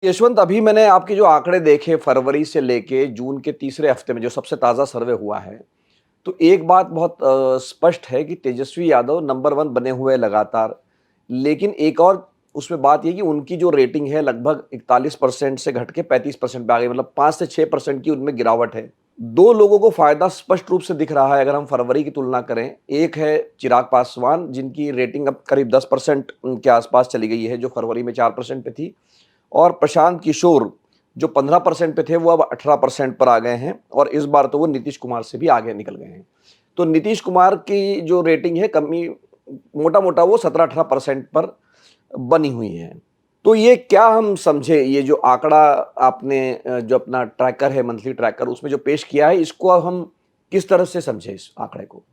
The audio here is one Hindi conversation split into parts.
यशवंत, अभी मैंने आपके जो आंकड़े देखे फरवरी से लेके जून के तीसरे हफ्ते में जो सबसे ताज़ा सर्वे हुआ है, तो एक बात बहुत स्पष्ट है कि तेजस्वी यादव नंबर 1 बने हुए हैं लगातार। लेकिन एक और उसमें बात ये है कि उनकी जो रेटिंग है लगभग 41% से घट के 35% पे आ गई, मतलब 5 से 6% की उनमें गिरावट है। 2 लोगों को फ़ायदा स्पष्ट रूप से दिख रहा है अगर हम फरवरी की तुलना करें। एक है चिराग पासवान, जिनकी रेटिंग अब करीब 10% के आसपास चली गई है, जो फरवरी में 4% पे थी। और प्रशांत किशोर जो 15% पे थे वो अब 18% पर आ गए हैं और इस बार तो वो नीतीश कुमार से भी आगे निकल गए हैं। तो नीतीश कुमार की जो रेटिंग है कमी मोटा-मोटा वो 17-18% पर बनी हुई है। तो ये क्या हम समझे, ये जो आंकड़ा आपने जो अपना ट्रैकर है, मंथली ट्रैकर उसमें जो पेश किया है, इसको अब हम किस तरह से समझे इस आंकड़े को?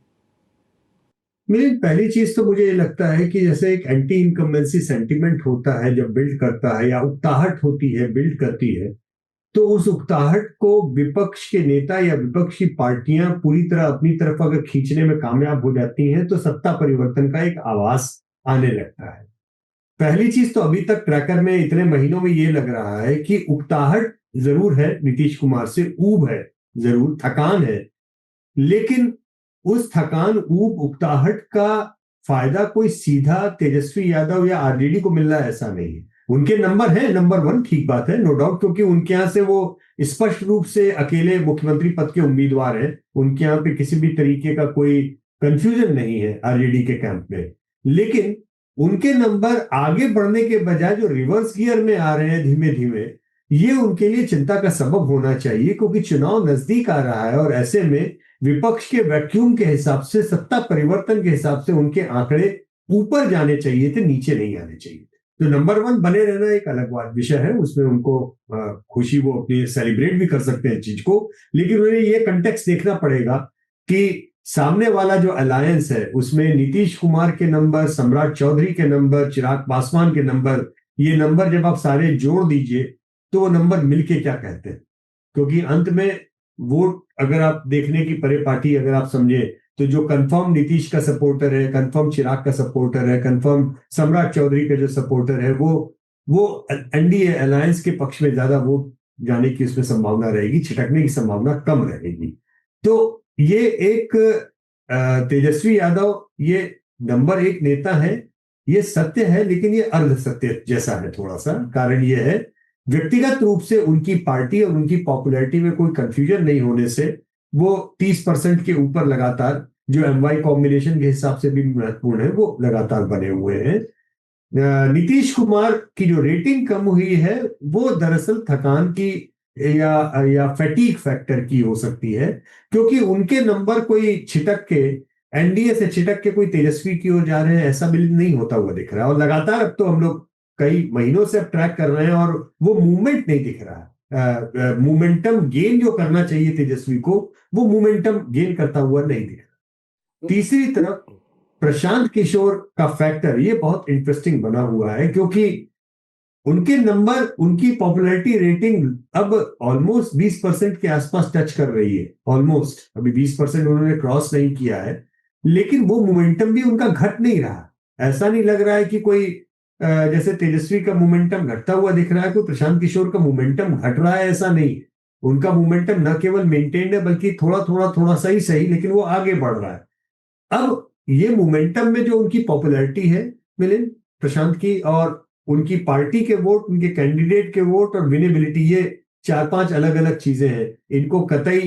मेरी पहली चीज तो मुझे ये लगता है कि जैसे एक एंटी इनकम्बेंसी सेंटीमेंट होता है जब बिल्ड करता है या उकताहट होती है बिल्ड करती है, तो उस उकताहट को विपक्ष के नेता या विपक्ष की पार्टियां पूरी तरह अपनी तरफ अगर खींचने में कामयाब हो जाती हैं तो सत्ता परिवर्तन का एक आभास आने लगता है। पहली चीज तो अभी तक ट्रैकर में इतने महीनों में ये लग रहा है कि उकताहट जरूर है, नीतीश कुमार से ऊब है, जरूर थकान है, लेकिन उस थकान ऊब उकताहट का फायदा कोई सीधा तेजस्वी यादव या आरजेडी को मिल रहा है ऐसा नहीं है। उनके नंबर है, नंबर 1, ठीक बात है, नो डाउट, क्योंकि उनके यहां से वो स्पष्ट रूप से अकेले मुख्यमंत्री पद के उम्मीदवार हैं। उनके यहाँ पे किसी भी तरीके का कोई कंफ्यूजन नहीं है आरजेडी के कैंप में। लेकिन उनके नंबर आगे बढ़ने के बजाय जो रिवर्स गियर में आ रहे हैं धीमे धीमे, ये उनके लिए चिंता का सबब होना चाहिए, क्योंकि चुनाव नजदीक आ रहा है और ऐसे में विपक्ष के वैक्यूम के हिसाब से, सत्ता परिवर्तन के हिसाब से उनके आंकड़े ऊपर जाने चाहिए थे, नीचे नहीं आने चाहिए थे। तो नंबर 1 बने रहना एक अलग बात विषय है, उसमें उनको खुशी, वो अपनी सेलिब्रेट भी कर सकते हैं चीज को। लेकिन उन्हें ये कंटेक्स्ट देखना पड़ेगा कि सामने वाला जो अलायंस है उसमें नीतीश कुमार के नंबर, सम्राट चौधरी के नंबर, चिराग पासवान के नंबर, ये नंबर जब आप सारे जोड़ दीजिए तो वो नंबर मिलके क्या कहते हैं। क्योंकि अंत में वोट अगर आप देखने की परिपाटी अगर आप समझे, तो जो कंफर्म नीतीश का सपोर्टर है, कंफर्म चिराग का सपोर्टर है, कंफर्म सम्राट चौधरी का जो सपोर्टर है, वो एनडीए अलायंस के पक्ष में ज्यादा वोट जाने की उसमें संभावना रहेगी, छिटकने की संभावना कम रहेगी। तो ये एक तेजस्वी यादव ये नंबर 1 नेता है, ये सत्य है, लेकिन ये अर्ध सत्य जैसा है थोड़ा सा। कारण ये है, व्यक्तिगत रूप से उनकी पार्टी और उनकी पॉपुलैरिटी में कोई कंफ्यूजन नहीं होने से वो 30% के ऊपर लगातार, जो एमवाई कॉम्बिनेशन के हिसाब से भी महत्वपूर्ण है, वो लगातार बने हुए हैं। नीतीश कुमार की जो रेटिंग कम हुई है वो दरअसल थकान की या फैटीग फैक्टर की हो सकती है, क्योंकि उनके नंबर कोई छिटक के, एनडीए से छिटक के कोई तेजस्वी की ओर जा रहे हैं ऐसा बिल्कुल नहीं होता हुआ दिख रहा है। और लगातार अब तो हम लोग कई महीनों से अब ट्रैक कर रहे हैं और वो मूवमेंट नहीं दिख रहा है। मोमेंटम गेन जो करना चाहिए तेजस्वी को, वो मोमेंटम गेन करता हुआ नहीं दिख रहा। तीसरी तरफ प्रशांत किशोर का फैक्टर ये बहुत इंटरेस्टिंग बना हुआ है, क्योंकि उनके नंबर, उनकी पॉपुलैरिटी रेटिंग अब ऑलमोस्ट 20% के आसपास टच कर रही है। ऑलमोस्ट अभी 20% उन्होंने क्रॉस नहीं किया है, लेकिन वो मोमेंटम भी उनका घट नहीं रहा। ऐसा नहीं लग रहा है कि कोई जैसे तेजस्वी का मोमेंटम घटता हुआ दिख रहा है, कोई प्रशांत किशोर का मोमेंटम घट रहा है, ऐसा नहीं। उनका मोमेंटम न केवल मेंटेन्ड है बल्कि थोड़ा थोड़ा थोड़ा सही सही, लेकिन वो आगे बढ़ रहा है। अब ये मोमेंटम में जो उनकी पॉपुलैरिटी है मिलिंद, प्रशांत की, और उनकी पार्टी के वोट, उनके कैंडिडेट के वोट और विनेबिलिटी, ये 4-5 अलग अलग चीजें हैं। इनको कतई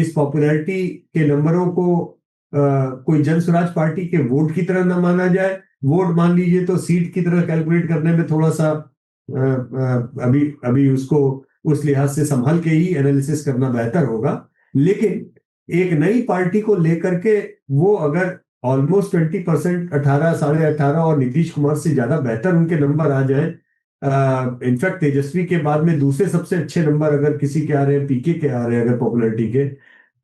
इस पॉपुलैरिटी के नंबरों को कोई जन स्वराज पार्टी के वोट की तरह ना माना जाए। वोट मान लीजिए तो सीट की तरह कैलकुलेट करने में थोड़ा सा अभी अभी उसको उस लिहाज से संभल के ही एनालिसिस करना बेहतर होगा। लेकिन एक नई पार्टी को लेकर के वो अगर ऑलमोस्ट 20%, 18, 18.5, और नीतीश कुमार से ज्यादा बेहतर उनके नंबर आ जाए, इनफैक्ट तेजस्वी के बाद में दूसरे सबसे अच्छे नंबर अगर किसी के आ रहे हैं, पीके के आ रहे हैं अगर पॉपुलैरिटी के,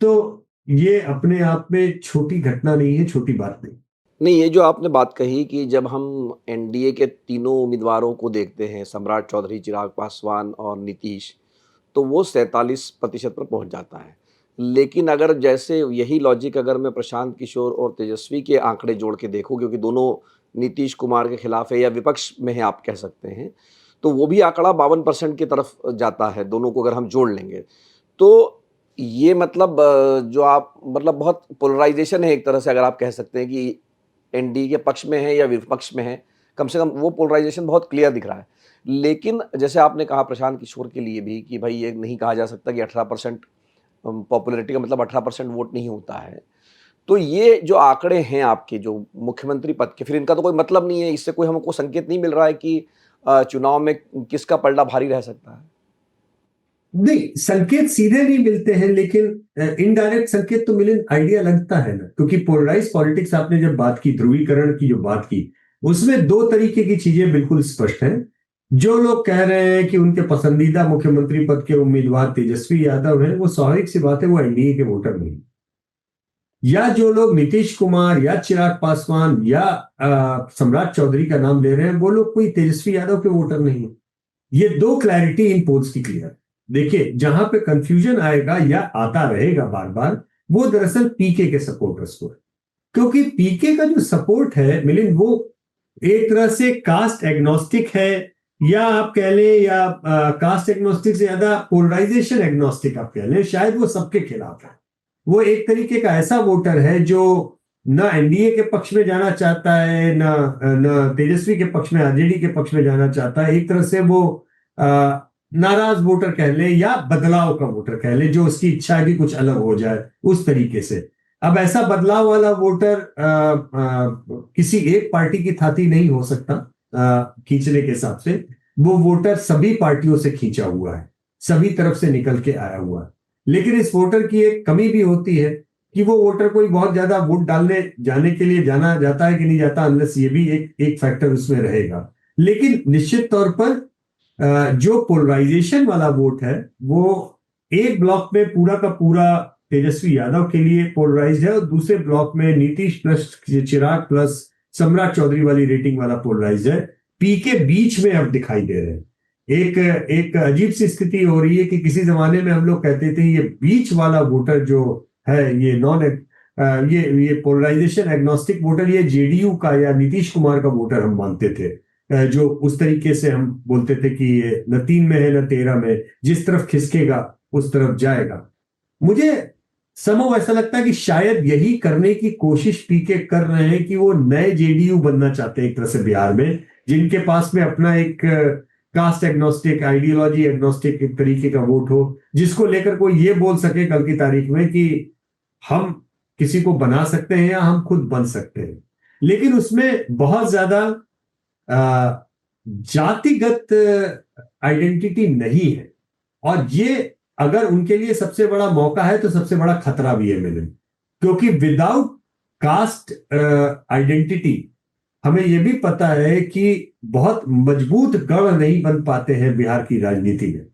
तो ये अपने आप में छोटी घटना नहीं है, छोटी बात नहीं। नहीं, ये जो आपने बात कही कि जब हम एनडीए के तीनों उम्मीदवारों को देखते हैं, सम्राट चौधरी, चिराग पासवान और नीतीश, तो वो 47% पर पहुँच जाता है। लेकिन अगर जैसे यही लॉजिक अगर मैं प्रशांत किशोर और तेजस्वी के आंकड़े जोड़ के देखूँ, क्योंकि दोनों नीतीश कुमार के खिलाफ है या विपक्ष में हैं आप कह सकते हैं, तो वो भी आंकड़ा 52% की तरफ जाता है, दोनों को अगर हम जोड़ लेंगे। तो ये मतलब जो आप मतलब बहुत पोलराइज़ेशन है एक तरह से, अगर आप कह सकते हैं कि एनडीए के पक्ष में है या विपक्ष में है, कम से कम वो पोलराइज़ेशन बहुत क्लियर दिख रहा है। लेकिन जैसे आपने कहा प्रशांत किशोर के लिए भी कि भई ये नहीं कहा जा सकता कि 18% पॉपुलैरिटी का मतलब 18% वोट नहीं होता है। तो ये जो आंकड़े हैं आपके जो मुख्यमंत्री पद के, फिर इनका तो कोई मतलब नहीं है, इससे कोई हमको संकेत नहीं मिल रहा है कि चुनाव में किसका पलड़ा भारी रह सकता है? नहीं, संकेत सीधे नहीं मिलते हैं, लेकिन इनडायरेक्ट संकेत तो मिले, आइडिया लगता है ना, क्योंकि पोलराइज पॉलिटिक्स आपने जब बात की, ध्रुवीकरण की जो बात की, उसमें दो तरीके की चीजें बिल्कुल स्पष्ट हैं। जो लोग कह रहे हैं कि उनके पसंदीदा मुख्यमंत्री पद के उम्मीदवार तेजस्वी यादव हैं, वो स्वाभाविक सी बात है, वो एनडीए के वोटर नहीं। या जो लोग नीतीश कुमार या चिराग पासवान या सम्राट चौधरी का नाम ले रहे हैं, वो लोग कोई तेजस्वी यादव के वोटर नहीं है। ये दो क्लैरिटी इन पोल्स की क्लियर। देखिए, जहां पे कंफ्यूजन आएगा या आता रहेगा बार बार, वो दरअसल पीके के सपोर्टर्स को है। क्योंकि पीके का जो सपोर्ट है मिलिंद, वो एक तरह से कास्ट एग्नोस्टिक है, या आप कह लें, या कास्ट एग्नोस्टिक से ज्यादा पोलराइजेशन एग्नोस्टिक आप कह लें, शायद वो सबके खिलाफ है। वो एक तरीके का ऐसा वोटर है जो ना एनडीए के पक्ष में जाना चाहता है, ना ना तेजस्वी के पक्ष में, आरजेडी के पक्ष में जाना चाहता है। एक तरह से वो नाराज वोटर कह ले, या बदलाव का वोटर कह ले, जो उसकी इच्छा है कि कुछ अलग हो जाए, उस तरीके से। अब ऐसा बदलाव वाला वोटर किसी एक पार्टी की थाती नहीं हो सकता खींचने के हिसाब से। वो वोटर सभी पार्टियों से खींचा हुआ है, सभी तरफ से निकल के आया हुआ है। लेकिन इस वोटर की एक कमी भी होती है कि वो वोटर कोई बहुत ज्यादा वोट डालने जाने के लिए जाना जाता है कि नहीं जाता, अनलेस ये भी एक फैक्टर उसमें रहेगा। लेकिन निश्चित तौर पर जो पोलराइजेशन वाला वोट है, वो एक ब्लॉक में पूरा का पूरा तेजस्वी यादव के लिए पोलराइज्ड है, और दूसरे ब्लॉक में नीतीश प्लस चिराग प्लस सम्राट चौधरी वाली रेटिंग वाला पोलराइज्ड है। पी के बीच में अब दिखाई दे रहे हैं। एक एक अजीब सी स्थिति हो रही है कि किसी जमाने में हम लोग कहते थे ये बीच वाला वोटर जो है, ये नॉन ये पोलराइजेशन एग्नोस्टिक वोटर, ये जेडीयू का या नीतीश कुमार का वोटर हम मानते थे। जो उस तरीके से हम बोलते थे कि ये न 3 में है न 13 में, जिस तरफ खिसकेगा उस तरफ जाएगा। मुझे समझ ऐसा लगता है कि शायद यही करने की कोशिश पीके कर रहे हैं, कि वो नए जेडीयू बनना चाहते हैं एक तरह से बिहार में, जिनके पास में अपना एक कास्ट एग्नोस्टिक, आइडियोलॉजी एग्नोस्टिक एक तरीके का वोट हो, जिसको लेकर कोई ये बोल सके कल की तारीख में कि हम किसी को बना सकते हैं या हम खुद बन सकते हैं। लेकिन उसमें बहुत ज्यादा जातिगत आइडेंटिटी नहीं है, और ये अगर उनके लिए सबसे बड़ा मौका है तो सबसे बड़ा खतरा भी है मिलन। क्योंकि विदाउट कास्ट आइडेंटिटी हमें यह भी पता है कि बहुत मजबूत गढ़ नहीं बन पाते हैं बिहार की राजनीति में।